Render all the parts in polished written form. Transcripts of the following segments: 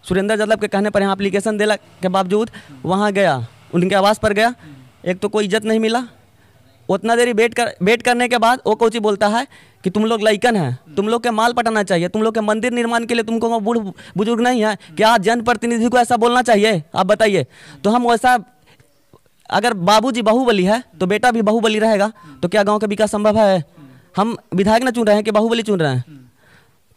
सुरेंद्र यादव के कहने पर यहाँ एप्लीकेशन देने के बावजूद वहाँ गया, उनके आवास पर गया। एक तो कोई इज्जत नहीं मिला। उतना देरी वेट करने के बाद वो कोची बोलता है कि तुम लोग लइकन हैं, तुम लोग के माल पटाना चाहिए, तुम लोग के मंदिर निर्माण के लिए तुमको बूढ़ बुजुर्ग नहीं है क्या? जनप्रतिनिधि को ऐसा बोलना चाहिए? आप बताइए। तो हम वैसा, अगर बाबूजी बाहुबली है तो बेटा भी बाहुबली रहेगा, तो क्या गांव का विकास संभव है? हम विधायक ना चुन रहे हैं कि बाहुबली चुन रहे हैं?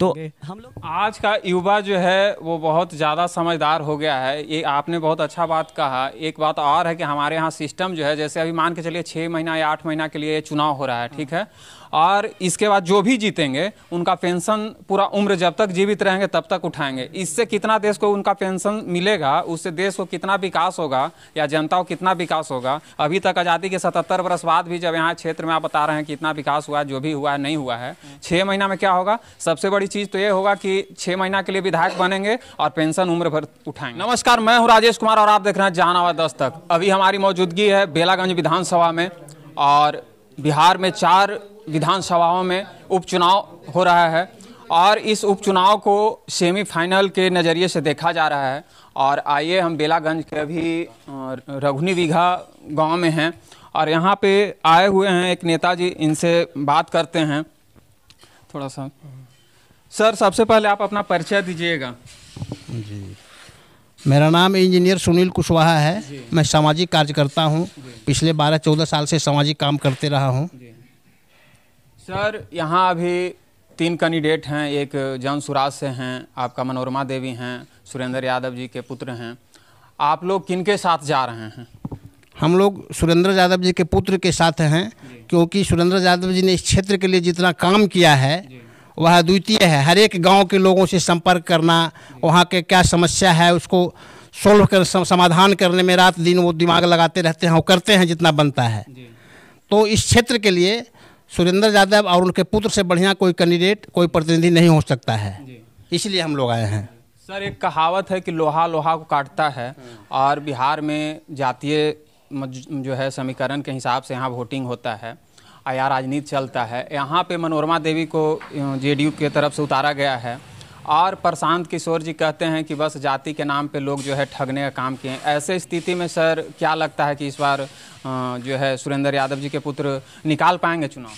तो हम लोग आज का युवा जो है वो बहुत ज़्यादा समझदार हो गया है। ये आपने बहुत अच्छा बात कहा। एक बात और है कि हमारे यहाँ सिस्टम जो है, जैसे अभी मान के चलिए 6 महीना या 8 महीना के लिए चुनाव हो रहा है, ठीक है, और इसके बाद जो भी जीतेंगे उनका पेंशन पूरा उम्र जब तक जीवित रहेंगे तब तक उठाएंगे। इससे कितना देश को उनका पेंशन मिलेगा, उससे देश को कितना विकास होगा या जनता को कितना विकास होगा। अभी तक आज़ादी के 77 वर्ष बाद भी जब यहाँ क्षेत्र में आप बता रहे हैं कि इतना विकास हुआ है, जो भी हुआ है नहीं हुआ है। 6 महीना में क्या होगा? सबसे बड़ी चीज़ तो ये होगा कि 6 महीना के लिए विधायक बनेंगे और पेंशन उम्र भर उठाएंगे। नमस्कार, मैं हूँ राजेश कुमार और आप देख रहे हैं जहानाबाद 10 तक। अभी हमारी मौजूदगी है बेलागंज विधानसभा में, और बिहार में 4 विधानसभाओं में उपचुनाव हो रहा है, और इस उपचुनाव को सेमीफाइनल के नज़रिए से देखा जा रहा है। और आइए, हम बेलागंज के अभी रघुनी बीघा गांव में हैं, और यहाँ पे आए हुए हैं एक नेताजी, इनसे बात करते हैं थोड़ा सा। सर, सबसे पहले आप अपना परिचय दीजिएगा। जी, मेरा नाम इंजीनियर सुनील कुशवाहा है। मैं सामाजिक कार्यकर्ता हूँ। पिछले 12-14 साल से सामाजिक काम करते रहा हूँ। सर, यहाँ अभी 3 कैंडिडेट हैं। एक जन सुराज से हैं, आपका मनोरमा देवी हैं, सुरेंद्र यादव जी के पुत्र हैं। आप लोग किनके साथ जा रहे हैं? हम लोग सुरेंद्र यादव जी के पुत्र के साथ हैं, क्योंकि सुरेंद्र यादव जी ने इस क्षेत्र के लिए जितना काम किया है वह अद्वितीय है। हर एक गांव के लोगों से संपर्क करना, वहाँ के क्या समस्या है उसको सोल्व कर समाधान करने में रात दिन वो दिमाग लगाते रहते हैं, वो करते हैं जितना बनता है। तो इस क्षेत्र के लिए सुरेंद्र यादव और उनके पुत्र से बढ़िया कोई कैंडिडेट, कोई प्रतिनिधि नहीं हो सकता है, इसलिए हम लोग आए हैं। सर, एक कहावत है कि लोहा लोहा को काटता है, और बिहार में जातीय जो है समीकरण के हिसाब से यहाँ वोटिंग होता है, आया राजनीति चलता है। यहाँ पे मनोरमा देवी को जेडीयू की तरफ से उतारा गया है, और प्रशांत किशोर जी कहते हैं कि बस जाति के नाम पे लोग जो है ठगने का काम किए। ऐसे स्थिति में सर क्या लगता है कि इस बार जो है सुरेंद्र यादव जी के पुत्र निकाल पाएंगे चुनाव?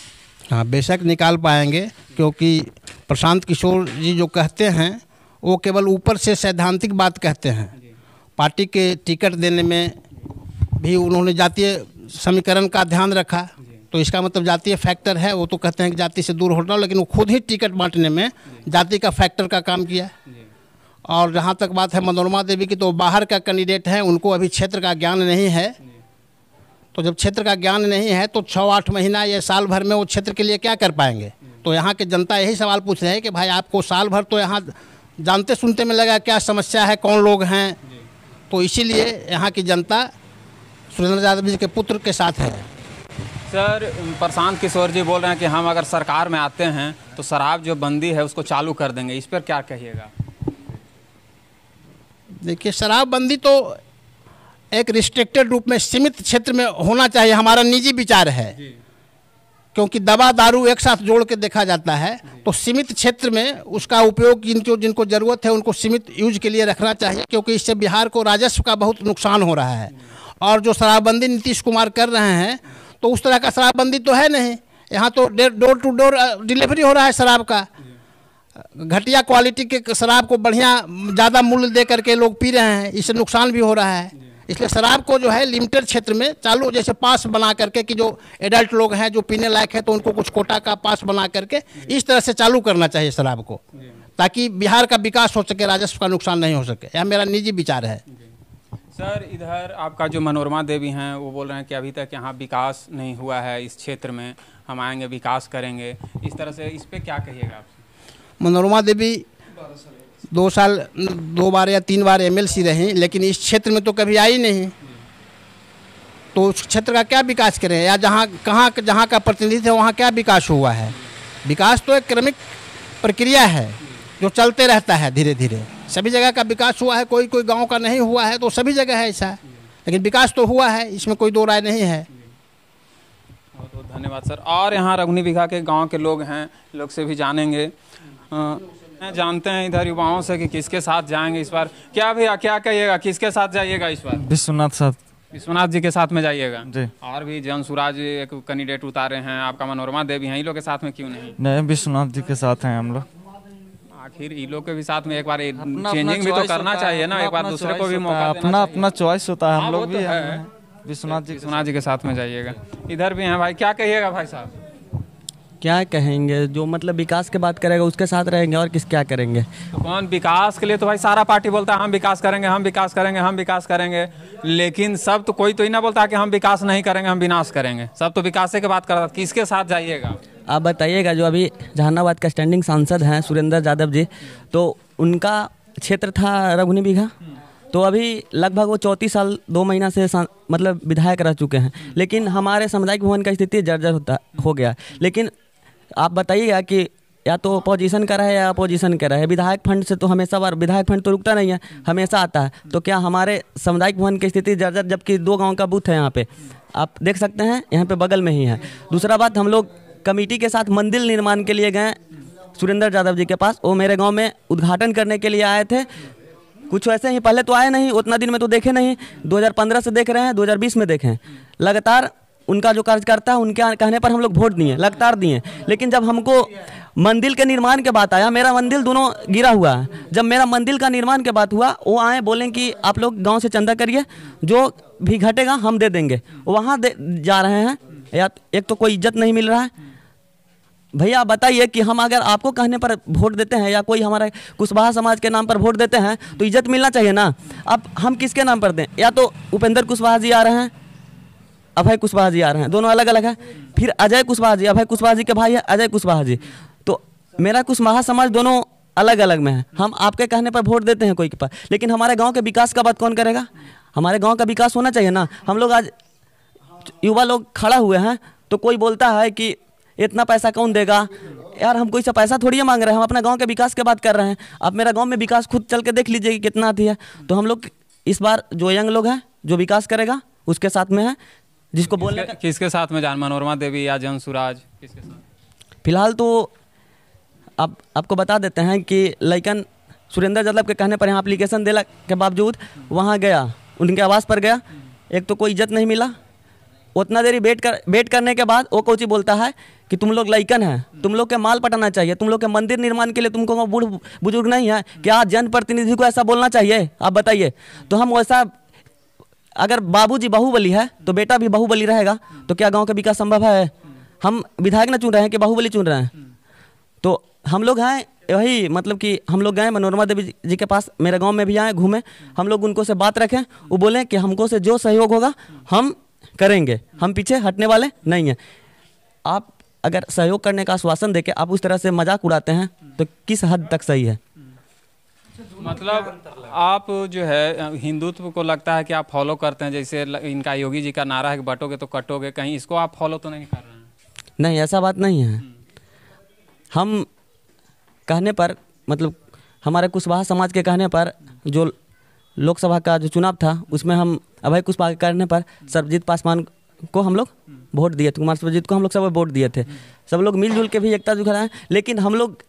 हाँ, बेशक निकाल पाएंगे, क्योंकि प्रशांत किशोर जी जो कहते हैं वो केवल ऊपर से सैद्धांतिक बात कहते हैं। पार्टी के टिकट देने में भी उन्होंने जातीय समीकरण का ध्यान रखा, तो इसका मतलब जातीय फैक्टर है। वो तो कहते हैं कि जाति से दूर हटना, लेकिन वो खुद ही टिकट बांटने में जाति का फैक्टर का काम किया। और जहाँ तक बात है मनोरमा देवी की, तो बाहर का कैंडिडेट है, उनको अभी क्षेत्र का ज्ञान नहीं है। तो जब क्षेत्र का ज्ञान नहीं है तो 6-8 महीना या साल भर में वो क्षेत्र के लिए क्या कर पाएंगे? तो यहाँ के जनता यही सवाल पूछ रहे हैं कि भाई आपको साल भर तो यहाँ जानते सुनते में लगा क्या समस्या है, कौन लोग हैं। तो इसीलिए यहाँ की जनता सुरेंद्र यादव जी के पुत्र के साथ है। सर, प्रशांत किशोर जी बोल रहे हैं कि हम अगर सरकार में आते हैं तो शराब जो बंदी है उसको चालू कर देंगे, इस पर क्या कहिएगा? देखिए, शराबबंदी तो एक रिस्ट्रिक्टेड रूप में, सीमित क्षेत्र में होना चाहिए, हमारा निजी विचार है। क्योंकि दवा दारू एक साथ जोड़ के देखा जाता है, तो सीमित क्षेत्र में उसका उपयोग जिनको ज़रूरत है उनको सीमित यूज के लिए रखना चाहिए, क्योंकि इससे बिहार को राजस्व का बहुत नुकसान हो रहा है। और जो शराबबंदी नीतीश कुमार कर रहे हैं, तो उस तरह का शराबबंदी तो है नहीं। यहाँ तो डोर टू डोर डिलीवरी हो रहा है शराब का। घटिया क्वालिटी के शराब को बढ़िया ज़्यादा मूल्य दे करके लोग पी रहे हैं, इससे नुकसान भी हो रहा है। इसलिए शराब को जो है लिमिटेड क्षेत्र में चालू, जैसे पास बना करके कि जो एडल्ट लोग हैं जो पीने लायक है तो उनको कुछ कोटा का पास बना करके इस तरह से चालू करना चाहिए शराब को, ताकि बिहार का विकास हो सके, राजस्व का नुकसान नहीं हो सके। यह मेरा निजी विचार है। सर, इधर आपका जो मनोरमा देवी हैं वो बोल रहे हैं कि अभी तक यहाँ विकास नहीं हुआ है इस क्षेत्र में, हम आएंगे विकास करेंगे, इस तरह से, इस पे क्या कहिएगा आप? मनोरमा देवी 2 बार या 3 बार MLC रही, लेकिन इस क्षेत्र में तो कभी आई नहीं, तो उस क्षेत्र का क्या विकास करें? या जहाँ का प्रतिनिधित्व है वहाँ क्या विकास हुआ है? विकास तो एक क्रमिक प्रक्रिया है जो चलते रहता है धीरे धीरे। सभी जगह का विकास हुआ है, कोई गांव का नहीं हुआ है, तो सभी जगह है ऐसा, लेकिन विकास तो हुआ है, इसमें कोई दो राय नहीं है। बहुत बहुत धन्यवाद सर। और यहाँ रघुनी बीघा के गांव के लोग हैं, लोग से भी जानेंगे। जानते हैं इधर युवाओं से कि किसके साथ जाएंगे इस बार। क्या भैया क्या कहिएगा, किसके साथ जाइएगा इस बार? विश्वनाथ साहब। विश्वनाथ जी के साथ में जाइएगा जी। और भी जनसुराज एक कैंडिडेट उतारे हैं, आपका मनोरमा देवी हैं, इन लोग के साथ में क्यों नहीं? नहीं, विश्वनाथ जी के साथ हैं हम लोग। आखिर इन लोग के भी साथ में एक बार चेंजिंग भी तो करना चाहिए ना, एक बार दूसरे को भी मौका देना अपना अपना चॉइस होता है, हम लोग भी है। विश्वनाथ जी के साथ में जाइएगा। इधर भी हैं भाई, क्या कहिएगा भाई साहब? क्या कहेंगे, जो मतलब विकास की बात करेगा उसके साथ रहेंगे और किस क्या करेंगे। तो कौन विकास के लिए? तो भाई सारा पार्टी बोलता है हम विकास करेंगे, हम विकास करेंगे, हम विकास करेंगे, लेकिन सब तो कोई तो ही ना बोलता है कि हम विकास नहीं करेंगे, हम विनाश करेंगे। सब तो विकास के बात करता है। किसके साथ जाइएगा आप बताइएगा? जो अभी जहानाबाद का स्टैंडिंग सांसद हैं सुरेंद्र यादव जी, तो उनका क्षेत्र था रघुनी बीघा, तो अभी लगभग वो 34 साल 2 महीना से मतलब विधायक रह चुके हैं, लेकिन हमारे सामुदायिक भवन का स्थिति जर्जर हो गया। लेकिन आप बताइएगा कि या तो अपोजिशन का रहे या अपोजिशन का रहे, विधायक फंड से तो हमेशा बार विधायक फंड तो रुकता नहीं है, हमेशा आता है। तो क्या हमारे सामुदायिक भवन की स्थिति जर्जर, जबकि 2 गांव का बूथ है यहाँ पे, आप देख सकते हैं, यहाँ पे बगल में ही है। दूसरा बात, हम लोग कमेटी के साथ मंदिर निर्माण के लिए गए सुरेंद्र यादव जी के पास, वो मेरे गाँव में उद्घाटन करने के लिए आए थे। कुछ वैसे ही, पहले तो आए नहीं, उतना दिन में तो देखे नहीं, 2015 से देख रहे हैं, 2020 में देखे हैं। लगातार उनका जो कार्यकर्ता है उनके कहने पर हम लोग वोट दिए, लगातार दिए। लेकिन जब हमको मंदिर के निर्माण के बात आया, मेरा मंदिर दोनों गिरा हुआ है, जब मेरा मंदिर का निर्माण के बात हुआ, वो आए बोलें कि आप लोग गांव से चंदा करिए, जो भी घटेगा हम दे देंगे। वहाँ जा रहे हैं, या एक तो कोई इज्जत नहीं मिल रहा है। भैया बताइए कि हम अगर आपको कहने पर वोट देते हैं या कोई हमारे कुशवाहा समाज के नाम पर वोट देते हैं तो इज्जत मिलना चाहिए ना। अब हम किसके नाम पर दें? या तो उपेंद्र कुशवाहा जी आ रहे हैं, अभय कुशवाहा जी आ रहे हैं, दोनों अलग अलग हैं। फिर अजय कुशवाहा जी, अभय कुशवाहा जी के भाई है अजय कुशवाहा जी, तो मेरा कुशवाहा समाज दोनों अलग अलग में है। हम आपके कहने पर वोट देते हैं कोई के पास, लेकिन हमारे गाँव के विकास का बात कौन करेगा? हमारे गाँव का विकास होना चाहिए ना। हम लोग आज युवा लोग खड़ा हुए हैं, तो कोई बोलता है कि इतना पैसा कौन देगा? यार हम कोई सा पैसा थोड़ी मांग रहे हैं, हम अपना गांव के विकास की बात कर रहे हैं। आप मेरा गांव में विकास खुद चल के देख लीजिए कि कितना आती है। तो हम लोग इस बार जो यंग लोग हैं, जो विकास करेगा उसके साथ में है, जिसको बोलने का। किसके साथ में जान, मनोरमा देवी या जनसुराज, किसके साथ? फिलहाल तो आपको बता देते हैं कि लइकन सुरेंद्र यादव के कहने पर यहाँ एप्लीकेशन देने के बावजूद वहाँ गया, उनके आवास पर गया। एक तो कोई इज्जत नहीं मिला, उतना देरी वेट करने के बाद वो कोची बोलता है कि तुम लोग लइकन हैं, तुम लोग के माल पटाना चाहिए, तुम लोग के मंदिर निर्माण के लिए तुमको बूढ़ बुजुर्ग नहीं है क्या? जनप्रतिनिधि को ऐसा बोलना चाहिए? आप बताइए। तो हम वैसा, अगर बाबूजी बाहुबली है तो बेटा भी बाहुबली रहेगा, तो क्या गांव का विकास संभव है? हम विधायक ना चुन रहे हैं कि बाहुबली चुन रहे हैं? तो हम लोग हैं वही, मतलब कि हम लोग गए मनोरमा देवी जी के पास, मेरे गाँव में भी आए, घूमे, हम लोग उनको से बात रखें, वो बोले कि हमको से जो सहयोग होगा हम करेंगे, हम पीछे हटने वाले नहीं हैं। आप अगर सहयोग करने का आश्वासन देके आप उस तरह से मजाक उड़ाते हैं तो किस हद तक सही है? मतलब आप जो है हिंदुत्व को लगता है कि आप फॉलो करते हैं, जैसे इनका योगी जी का नारा है कि बटोगे तो कटोगे, कहीं इसको आप फॉलो तो नहीं कर रहे हैं? नहीं, ऐसा बात नहीं है। हम कहने पर, मतलब हमारे कुशवाहा समाज के कहने पर, जो लोकसभा का जो चुनाव था उसमें हम अभय कुशवाहा के कहने पर सर्वजीत पासवान को हम लोग वोट दिए थे, कुमार सर्वजीत को हम लोग सब वोट दिए थे। सब लोग मिलजुल के भी एकता जुटा है। लेकिन हम लोग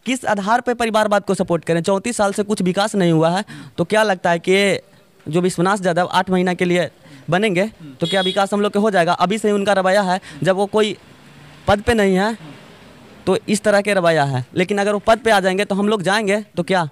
किस आधार पर परिवारवाद को सपोर्ट करें? 34 साल से कुछ विकास नहीं हुआ है, तो क्या लगता है कि जो विश्वनाथ यादव 8 महीना के लिए बनेंगे तो क्या विकास हम लोग के हो जाएगा? अभी से उनका रवैया है, जब वो कोई पद पे नहीं है तो इस तरह के रवैया है, लेकिन अगर वो पद पे आ जाएंगे तो हम लोग जाएंगे, तो क्या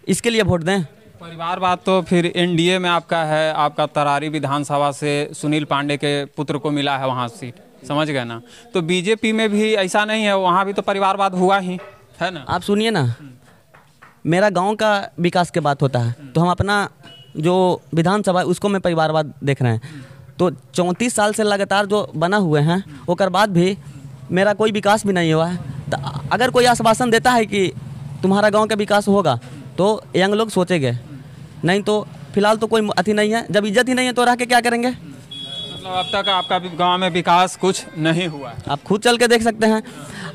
इसके लिए वोट दें? परिवारवाद तो फिर एनडीए में आपका है, आपका तरारी विधानसभा से सुनील पांडे के पुत्र को मिला है वहाँ सीट, समझ गए ना? तो बीजेपी में भी ऐसा नहीं है, वहाँ भी तो परिवारवाद हुआ ही है ना। आप सुनिए ना, मेरा गांव का विकास के बात होता है, तो हम अपना जो विधानसभा है उसको मैं परिवारवाद देख रहे हैं। तो 34 साल से लगातार जो बना हुए हैं, उसके बाद भी मेरा कोई विकास भी नहीं हुआ है। तो अगर कोई आश्वासन देता है कि तुम्हारा गांव का विकास होगा तो यंग लोग सोचेंगे, नहीं तो फिलहाल तो कोई अति नहीं है। जब इज्जत ही नहीं है तो रह के क्या करेंगे? मतलब अब तक आपका गांव में विकास कुछ नहीं हुआ है। आप खुद चल के देख सकते हैं।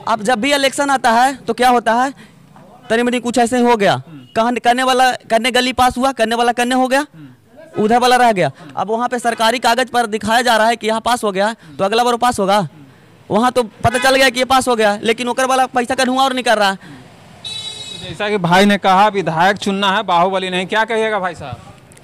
अब जब भी इलेक्शन आता है तो क्या होता है, तनी मनी कुछ ऐसे ही हो गया, करने वाला करने गली पास हुआ, करने वाला करने हो गया, उधर वाला रह गया। अब वहाँ पे सरकारी कागज पर दिखाया जा रहा है कि यहाँ पास हो गया, तो अगला बार पास होगा। वहाँ तो पता चल गया कि ये पास हो गया, लेकिन ओकर वाला पैसा का धुआं और नहीं कर रहा है। जैसा कि भाई ने कहा विधायक चुनना है, बाहुबली नहीं, क्या कहिएगा भाई साहब?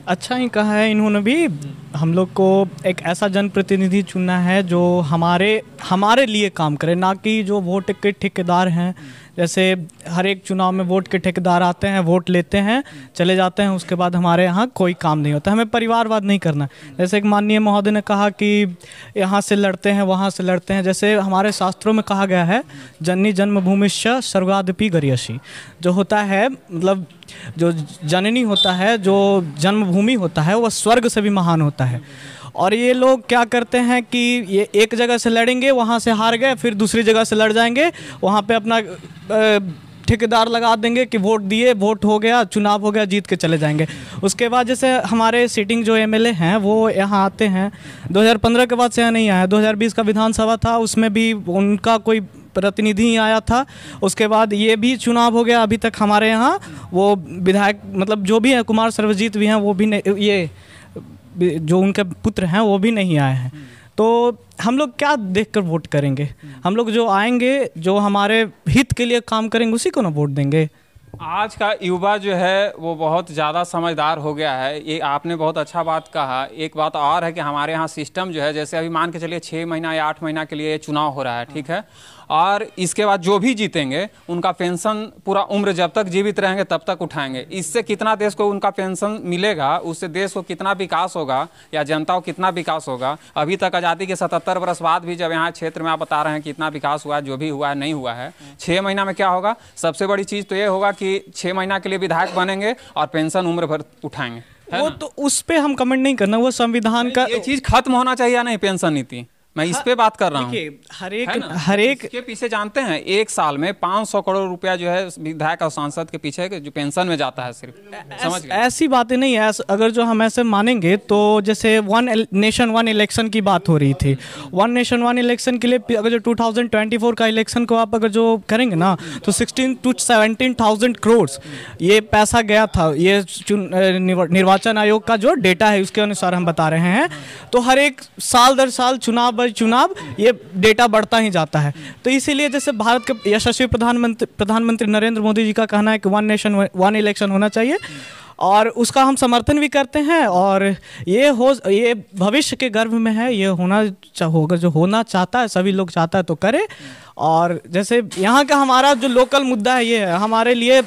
अच्छा ही कहा है इन्होंने भी। हम लोग को एक ऐसा जनप्रतिनिधि चुनना है जो हमारे लिए काम करे, ना कि जो वोट के ठेकेदार हैं। जैसे हर एक चुनाव में वोट के ठेकेदार आते हैं, वोट लेते हैं, चले जाते हैं, उसके बाद हमारे यहाँ कोई काम नहीं होता। हमें परिवारवाद नहीं करना। जैसे एक माननीय महोदय ने कहा कि यहाँ से लड़ते हैं, वहाँ से लड़ते हैं। जैसे हमारे शास्त्रों में कहा गया है जननी जन्मभूमिश्च स्वर्गादपि गरीयसी। जो होता है मतलब जो जननी होता है, जो जन्मभूमि होता है, वह स्वर्ग से भी महान होता है। और ये लोग क्या करते हैं कि ये एक जगह से लड़ेंगे, वहाँ से हार गए, फिर दूसरी जगह से लड़ जाएंगे, वहाँ पे अपना ठेकेदार लगा देंगे कि वोट दिए, वोट हो गया, चुनाव हो गया, जीत के चले जाएंगे। उसके बाद जैसे हमारे सिटिंग जो एमएलए हैं वो यहाँ आते हैं, 2015 के बाद से यहाँ नहीं आया। 2020 का विधानसभा था, उसमें भी उनका कोई प्रतिनिधि ही आया था। उसके बाद ये भी चुनाव हो गया, अभी तक हमारे यहाँ वो विधायक मतलब जो भी है कुमार सर्वजीत भी हैं, वो भी नहीं, ये जो उनके पुत्र हैं वो भी नहीं आए हैं। तो हम लोग क्या देखकर वोट करेंगे? हम लोग जो आएंगे, जो हमारे हित के लिए काम करेंगे, उसी को ना वोट देंगे। आज का युवा जो है वो बहुत ज़्यादा समझदार हो गया है। ये आपने बहुत अच्छा बात कहा। एक बात और है कि हमारे यहाँ सिस्टम जो है, जैसे अभी मान के चलिए 6 महीना या 8 महीना के लिए चुनाव हो रहा है, ठीक है, और इसके बाद जो भी जीतेंगे उनका पेंशन पूरा उम्र जब तक जीवित रहेंगे तब तक उठाएंगे। इससे कितना देश को उनका पेंशन मिलेगा, उससे देश को कितना विकास होगा या जनता को कितना विकास होगा। अभी तक आज़ादी के 77 वर्ष बाद भी जब यहाँ क्षेत्र में आप बता रहे हैं कि इतना विकास हुआ है, जो भी हुआ है नहीं हुआ है। 6 महीना में क्या होगा? सबसे बड़ी चीज़ तो ये होगा कि 6 महीना के लिए विधायक बनेंगे और पेंशन उम्र भर उठाएंगे। वो तो उस पर हम कमेंट नहीं करना, वो संविधान का ये चीज़ खत्म होना चाहिए या नहीं, पेंशन नीति, मैं इस पे बात कर रहा हूँ। हर एक के पीछे जानते हैं एक साल में 500 करोड़ रुपया जो है विधायक और सांसद के पीछे जो पेंशन में जाता है, सिर्फ समझ गए? ऐसी बातें नहीं है। अगर जो हम ऐसे मानेंगे तो जैसे वन नेशन वन इलेक्शन की बात हो रही थी, वन नेशन वन इलेक्शन के लिए अगर जो 2024 का इलेक्शन को आप अगर जो करेंगे ना, तो 16 to 17,000 करोड़ ये पैसा गया था। ये निर्वाचन आयोग का जो डेटा है उसके अनुसार हम बता रहे हैं। तो हर एक साल दर साल चुनाव ये डेटा बढ़ता ही जाता है। तो इसीलिए जैसे भारत के यशस्वी प्रधानमंत्री नरेंद्र मोदी जी का कहना है कि वन नेशन वन इलेक्शन होना चाहिए, और उसका हम समर्थन भी करते हैं। और ये भविष्य के गर्भ में है, ये होगा, जो होना चाहता है, सभी लोग चाहता है तो करे। और जैसे यहाँ का हमारा जो लोकल मुद्दा है, ये है हमारे लिए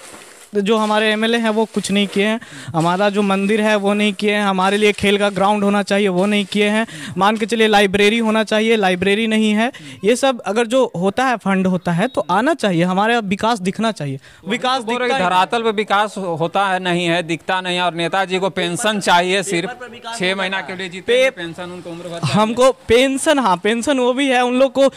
जो हमारे एमएलए हैं वो कुछ नहीं किए हैं। हमारा जो मंदिर है वो नहीं किए हैं। हमारे लिए खेल का ग्राउंड होना चाहिए, वो नहीं किए हैं। मान के चलिए लाइब्रेरी होना चाहिए, लाइब्रेरी नहीं है। ये सब अगर जो होता है, फंड होता है तो आना चाहिए, हमारे विकास दिखना चाहिए। विकास धरातल पे विकास होता है नहीं है, दिखता नहीं है। और नेताजी को पेंशन चाहिए, सिर्फ 6 महीना के लिए जीते पेंशन, उनको उम्र भर हमको पेंशन, हाँ पेंशन वो भी है। उन लोग को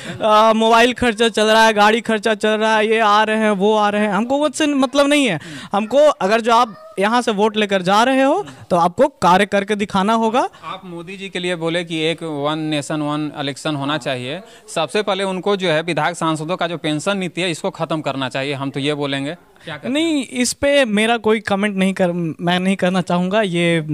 मोबाइल खर्चा चल रहा है, गाड़ी खर्चा चल रहा है, ये आ रहे हैं, वो आ रहे हैं। हमको वो से मतलब नहीं है। हमको अगर जो आप यहाँ से वोट लेकर जा रहे हो तो आपको कार्य करके दिखाना होगा। आप मोदी जी के लिए बोले कि एक वन नेशन वन इलेक्शन होना चाहिए, सबसे पहले उनको जो है विधायक सांसदों का जो पेंशन नीति है इसको खत्म करना चाहिए, हम तो ये बोलेंगे। क्या नहीं, इस पे मेरा कोई कमेंट मैं नहीं करना चाहूँगा। ये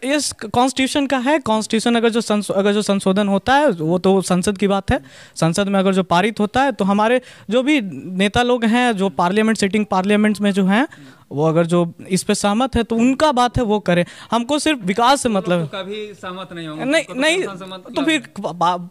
इस कॉन्स्टिट्यूशन का है। कॉन्स्टिट्यूशन अगर जो संशोधन होता है वो तो संसद की बात है। संसद में अगर जो पारित होता है तो हमारे जो भी नेता लोग हैं, जो पार्लियामेंट सिटिंग पार्लियामेंट्स में जो हैं, वो अगर जो इस पे सहमत है तो उनका बात है, वो करें। हमको सिर्फ विकास से मतलब तो कभी सहमत नहीं होंगे, नहीं तो फिर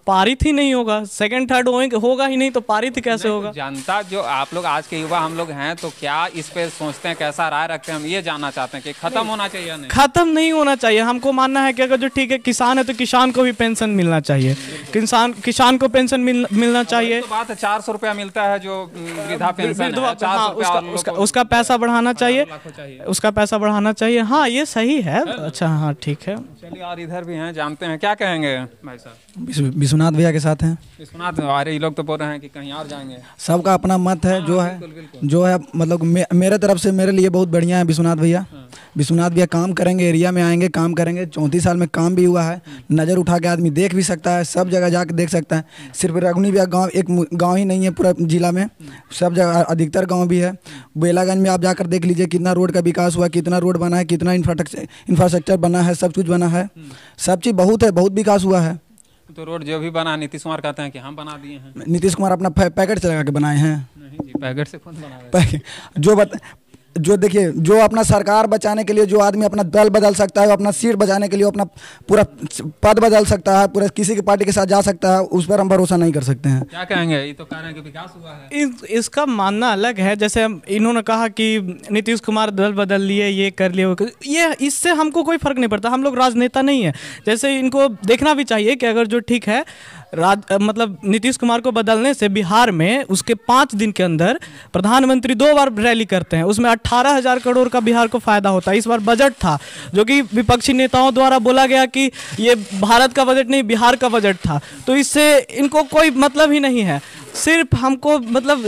पारित ही नहीं होगा। सेकंड थर्ड होगा ही नहीं तो पारित ही कैसे होगा? जनता जो आप लोग आज के युवा हम लोग हैं, तो क्या इस पे सोचते हैं, कैसा राय रखते हैं, हम ये जानना चाहते हैं कि खत्म होना चाहिए या नहीं? खत्म नहीं होना चाहिए। हमको मानना है कि अगर जो ठीक है किसान है तो किसान को भी पेंशन मिलना चाहिए, किसान को पेंशन मिलना चाहिए। तो बात है 400 रुपया मिलता है जो वृद्धा पेंशन, उसका पैसा बढ़ाना चाहिए, उसका पैसा बढ़ाना चाहिए। हाँ ये सही है। अच्छा हाँ ठीक है। चलिए, और इधर भी हैं, जानते हैं, क्या कहेंगे भाई साहब? विश्वनाथ भैया के साथ हैं। विश्वनाथ, अरे ये लोग तो बोल रहे हैं कि कहीं और जाएंगे। सबका अपना मत है। जो है मतलब मेरे तरफ से मेरे लिए बहुत बढ़िया है विश्वनाथ भैया। विश्वनाथ भैया काम करेंगे, एरिया में आएंगे, काम करेंगे। 34 साल में काम भी हुआ है। नज़र उठा के आदमी देख भी सकता है, सब जगह जाके देख सकता है। सिर्फ रघुनी भैया गाँव, एक गाँव ही नहीं है पूरा जिला में, सब जगह अधिकतर गाँव भी है। बेलागंज में आप जाकर देख लीजिए कितना रोड का विकास हुआ, कितना रोड बना है, कितना इंफ्रास्ट्रक्चर बना है, सब कुछ बना है, सब चीज़ बहुत है, बहुत विकास हुआ है। तो रोड जो भी बना नीतीश कुमार कहते हैं कि हम बना दिए हैं। नीतीश कुमार अपना पैकेट से लगा के बनाए हैं। नहीं जी, पैकेट से कौन बना रहा है? जो देखिए, जो अपना सरकार बचाने के लिए जो आदमी अपना दल बदल सकता है, अपना सीट बचाने के लिए अपना पूरा पद बदल सकता है, पूरा किसी की पार्टी के साथ जा सकता है, उस पर हम भरोसा नहीं कर सकते हैं। क्या कहेंगे? ये तो कह रहे हैं कि विकास हुआ है। इसका मानना अलग है। जैसे इन्होंने कहा कि नीतीश कुमार दल बदल लिए, ये कर लिए, ये इससे हमको कोई फर्क नहीं पड़ता। हम लोग राजनेता नहीं है। जैसे इनको देखना भी चाहिए कि अगर जो ठीक है मतलब नीतीश कुमार को बदलने से बिहार में उसके 5 दिन के अंदर प्रधानमंत्री 2 बार रैली करते हैं, उसमें 18,000 करोड़ का बिहार को फायदा होता है। इस बार बजट था जो कि विपक्षी नेताओं द्वारा बोला गया कि ये भारत का बजट नहीं बिहार का बजट था, तो इससे इनको कोई मतलब ही नहीं है। सिर्फ हमको मतलब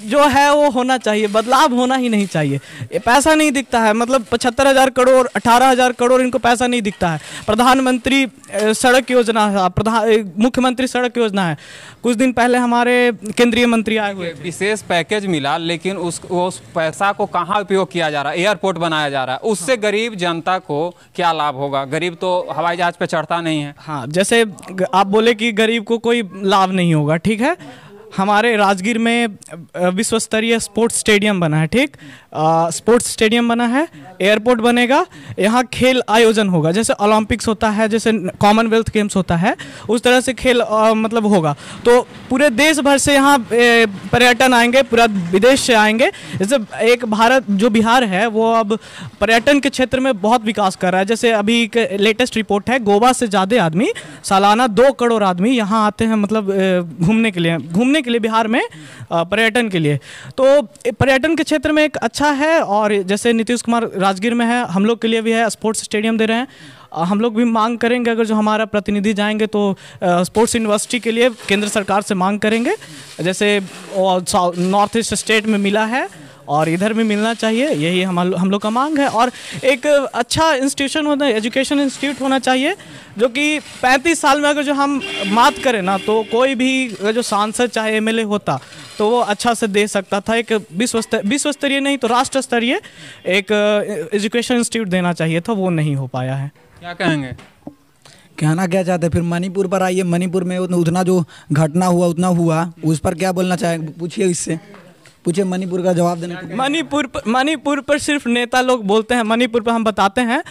जो है वो होना चाहिए, बदलाव होना ही नहीं चाहिए। ये पैसा नहीं दिखता है, मतलब 75,000 करोड़ 18,000 करोड़ इनको पैसा नहीं दिखता है। प्रधानमंत्री सड़क योजना है, मुख्यमंत्री सड़क योजना है, कुछ दिन पहले हमारे केंद्रीय मंत्री आए हुए, विशेष पैकेज मिला, लेकिन उस पैसा को कहाँ उपयोग किया जा रहा है? एयरपोर्ट बनाया जा रहा है, उससे गरीब जनता को क्या लाभ होगा? गरीब तो हवाई जहाज पे चढ़ता नहीं है। हाँ, जैसे आप बोले कि गरीब को कोई लाभ नहीं होगा, ठीक है। हमारे राजगीर में विश्व स्तरीय स्पोर्ट्स स्टेडियम बना है, ठीक, स्पोर्ट्स स्टेडियम बना है, एयरपोर्ट बनेगा, यहाँ खेल आयोजन होगा, जैसे ओलंपिक्स होता है, जैसे कॉमनवेल्थ गेम्स होता है, उस तरह से खेल मतलब होगा। तो पूरे देश भर से यहाँ पर्यटन आएंगे, पूरा विदेश से आएंगे। जैसे एक भारत जो बिहार है वो अब पर्यटन के क्षेत्र में बहुत विकास कर रहा है। जैसे अभी लेटेस्ट रिपोर्ट है, गोवा से ज़्यादा आदमी, सालाना 2 करोड़ आदमी यहाँ आते हैं, मतलब घूमने के लिए बिहार में, पर्यटन के लिए। तो पर्यटन के क्षेत्र में एक अच्छा है। और जैसे नीतीश कुमार राजगीर में है, हम लोग के लिए भी है, स्पोर्ट्स स्टेडियम दे रहे हैं। हम लोग भी मांग करेंगे, अगर जो हमारा प्रतिनिधि जाएंगे तो स्पोर्ट्स यूनिवर्सिटी के लिए केंद्र सरकार से मांग करेंगे, जैसे नॉर्थ ईस्ट स्टेट में मिला है और इधर भी मिलना चाहिए, यही हम लोग का मांग है। और एक अच्छा इंस्टीट्यूशन होना, एजुकेशन इंस्टीट्यूट होना चाहिए, जो कि 35 साल में अगर जो हम बात करें ना, तो कोई भी जो सांसद चाहे एमएलए होता तो वो अच्छा से दे सकता था। एक विश्व स्तरीय नहीं तो राष्ट्र स्तरीय एक एजुकेशन इंस्टीट्यूट देना चाहिए था, वो नहीं हो पाया है। क्या कहेंगे? कहना क्या चाहते हैं? फिर मणिपुर पर आइए, मणिपुर में उतना जो घटना हुआ उतना हुआ, उस पर क्या बोलना चाहेंगे? पूछिए, इससे पूछिए, मणिपुर का जवाब देने। मणिपुर पर सिर्फ नेता लोग बोलते हैं। मणिपुर पर हम बताते हैं,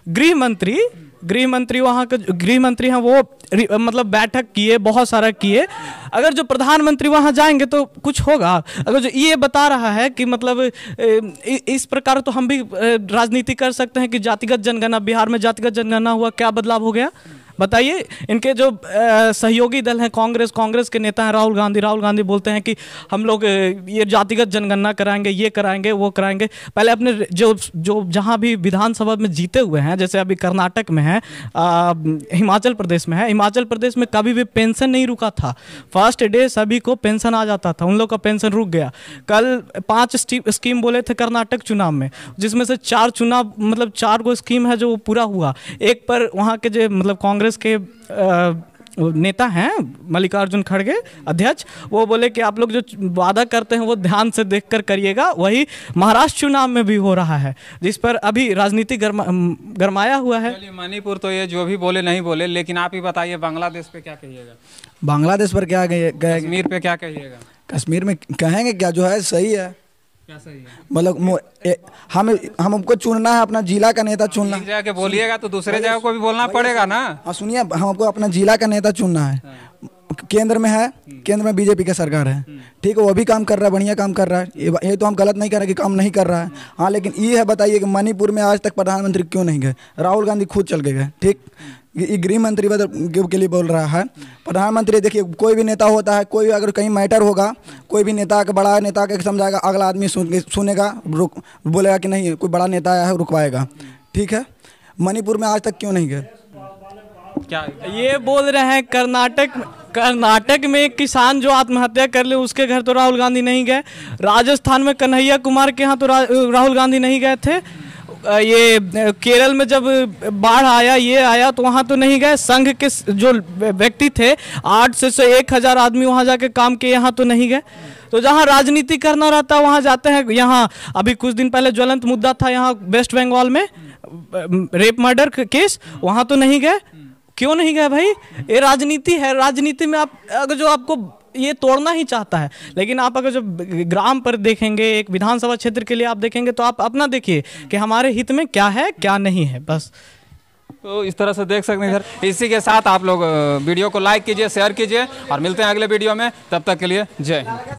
गृह मंत्री वहाँ के गृह मंत्री हैं, वो मतलब बैठक किए, बहुत सारा किए। अगर जो प्रधानमंत्री वहाँ जाएंगे तो कुछ होगा? अगर जो ये बता रहा है कि मतलब इस प्रकार तो हम भी राजनीति कर सकते हैं कि जातिगत जनगणना, बिहार में जातिगत जनगणना हुआ, क्या बदलाव हो गया बताइए। इनके जो सहयोगी दल हैं, कांग्रेस के नेता हैं राहुल गांधी बोलते हैं कि हम लोग ये जातिगत जनगणना कराएंगे, ये कराएंगे, वो कराएंगे। पहले अपने जो जहाँ भी विधानसभा में जीते हुए हैं, जैसे अभी कर्नाटक में है, हिमाचल प्रदेश में है, हिमाचल प्रदेश में कभी भी पेंशन नहीं रुका था। फर्स्ट डे सभी को पेंशन आ जाता था, उन लोग का पेंशन रुक गया। कल 5 स्कीम बोले थे कर्नाटक चुनाव में, जिसमें से 4 गो स्कीम है जो पूरा हुआ। एक पर वहाँ के जो मतलब कांग्रेस के नेता हैं मल्लिकार्जुन खड़गे अध्यक्ष, वो बोले कि आप लोग जो वादा करते हैं वो ध्यान से देखकर करिएगा। वही महाराष्ट्र चुनाव में भी हो रहा है, जिस पर अभी राजनीति गरमाया हुआ है। मणिपुर तो ये जो भी बोले नहीं बोले, लेकिन आप ही बताइए बांग्लादेश पे क्या कहिएगा? बांग्लादेश पर क्या कश्मीर पे क्या कहिएगा? कश्मीर में कहेंगे क्या, जो है सही है। क्या सही है? मतलब हमको चुनना है, अपना जिला का नेता चुनना है। जाके बोलिएगा तो दूसरे जगह को भी बोलना पड़ेगा ना। हाँ सुनिए, हमको अपना जिला का नेता चुनना है। केंद्र में है, केंद्र में बीजेपी का सरकार है, ठीक है, वो भी काम कर रहा है, बढ़िया काम कर रहा है। ये तो हम गलत नहीं कर रहे कि काम नहीं कर रहा है। हाँ, लेकिन ये है, बताइए कि मणिपुर में आज तक प्रधानमंत्री क्यों नहीं गए? राहुल गांधी खुद चल के गए, ठीक। ये गृह मंत्री के लिए बोल रहा है। प्रधानमंत्री, देखिए कोई भी नेता होता है, कोई अगर कहीं मैटर होगा, कोई भी नेता के बड़ा नेता के समझाएगा, अगला आदमी सुनेगा, बोलेगा कि नहीं कोई बड़ा नेता आया है, रुकवाएगा, ठीक है। मणिपुर में आज तक क्यों नहीं गए? क्या ये बोल रहे हैं कर्नाटक में किसान जो आत्महत्या कर ले उसके घर तो राहुल गांधी नहीं गए। राजस्थान में कन्हैया कुमार के यहाँ तो राहुल गांधी नहीं गए थे। ये केरल में जब बाढ़ आया, ये आया, तो वहाँ तो नहीं गए। संघ के जो व्यक्ति थे 800 से 1000 आदमी वहाँ जाके काम किए, यहाँ तो नहीं गए। तो जहाँ राजनीति करना रहता है वहाँ जाते हैं। यहाँ अभी कुछ दिन पहले ज्वलंत मुद्दा था यहाँ वेस्ट बंगाल में, रेप मर्डर केस, वहाँ तो नहीं गए। क्यों नहीं गए भाई? ये राजनीति है, राजनीति में आप अगर जो आपको ये तोड़ना ही चाहता है, लेकिन आप अगर जब ग्राम पर देखेंगे, एक विधानसभा क्षेत्र के लिए आप देखेंगे, तो आप अपना देखिए कि हमारे हित में क्या है क्या नहीं है, बस। तो इस तरह से देख सकते हैं सर। इसी के साथ आप लोग वीडियो को लाइक कीजिए, शेयर कीजिए और मिलते हैं अगले वीडियो में। तब तक के लिए जय हिंद।